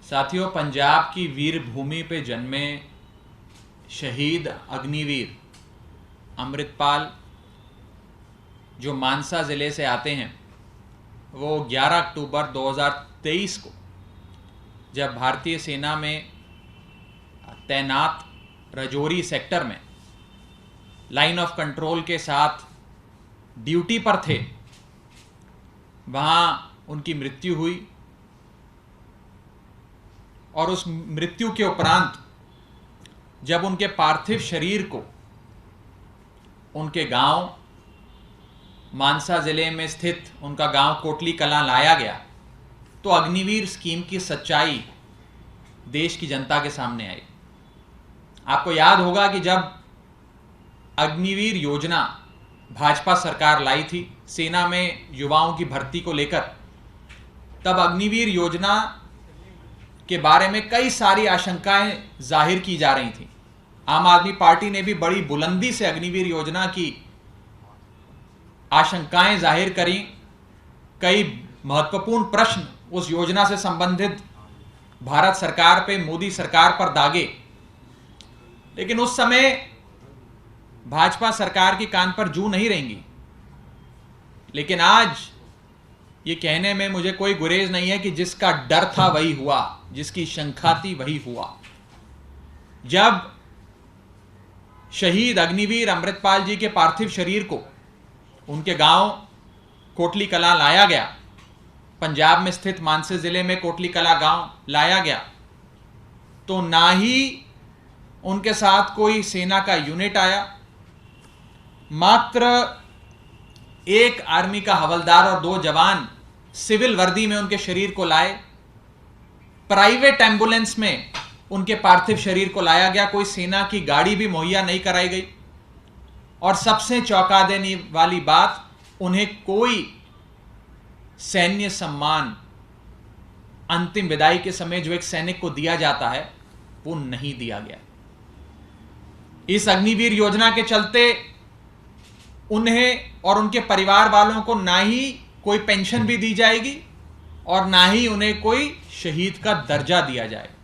साथियों, पंजाब की वीर भूमि पे जन्मे शहीद अग्निवीर अमृतपाल जो मानसा ज़िले से आते हैं, वो 11 अक्टूबर 2023 को जब भारतीय सेना में तैनात राजौरी सेक्टर में लाइन ऑफ कंट्रोल के साथ ड्यूटी पर थे, वहाँ उनकी मृत्यु हुई। और उस मृत्यु के उपरांत जब उनके पार्थिव शरीर को उनके गांव मानसा ज़िले में स्थित उनका गांव कोटली कलां लाया गया, तो अग्निवीर स्कीम की सच्चाई देश की जनता के सामने आई। आपको याद होगा कि जब अग्निवीर योजना भाजपा सरकार लाई थी सेना में युवाओं की भर्ती को लेकर, तब अग्निवीर योजना के बारे में कई सारी आशंकाएं जाहिर की जा रही थी। आम आदमी पार्टी ने भी बड़ी बुलंदी से अग्निवीर योजना की आशंकाएं जाहिर करी। कई महत्वपूर्ण प्रश्न उस योजना से संबंधित भारत सरकार पे, मोदी सरकार पर दागे, लेकिन उस समय भाजपा सरकार की कान पर जू नहीं रहेंगी। लेकिन आज ये कहने में मुझे कोई गुरेज नहीं है कि जिसका डर था वही हुआ, जिसकी शंका थी वही हुआ। जब शहीद अग्निवीर अमृतपाल जी के पार्थिव शरीर को उनके गांव कोटली कलां लाया गया, पंजाब में स्थित मानसा जिले में कोटली कलां गांव लाया गया, तो ना ही उनके साथ कोई सेना का यूनिट आया, मात्र एक आर्मी का हवलदार और 2 जवान सिविल वर्दी में उनके शरीर को लाए। प्राइवेट एम्बुलेंस में उनके पार्थिव शरीर को लाया गया, कोई सेना की गाड़ी भी मुहैया नहीं कराई गई। और सबसे चौंका देने वाली बात, उन्हें कोई सैन्य सम्मान अंतिम विदाई के समय जो एक सैनिक को दिया जाता है, वो नहीं दिया गया। इस अग्निवीर योजना के चलते उन्हें और उनके परिवार वालों को ना ही कोई पेंशन भी दी जाएगी और ना ही उन्हें कोई शहीद का दर्जा दिया जाएगा।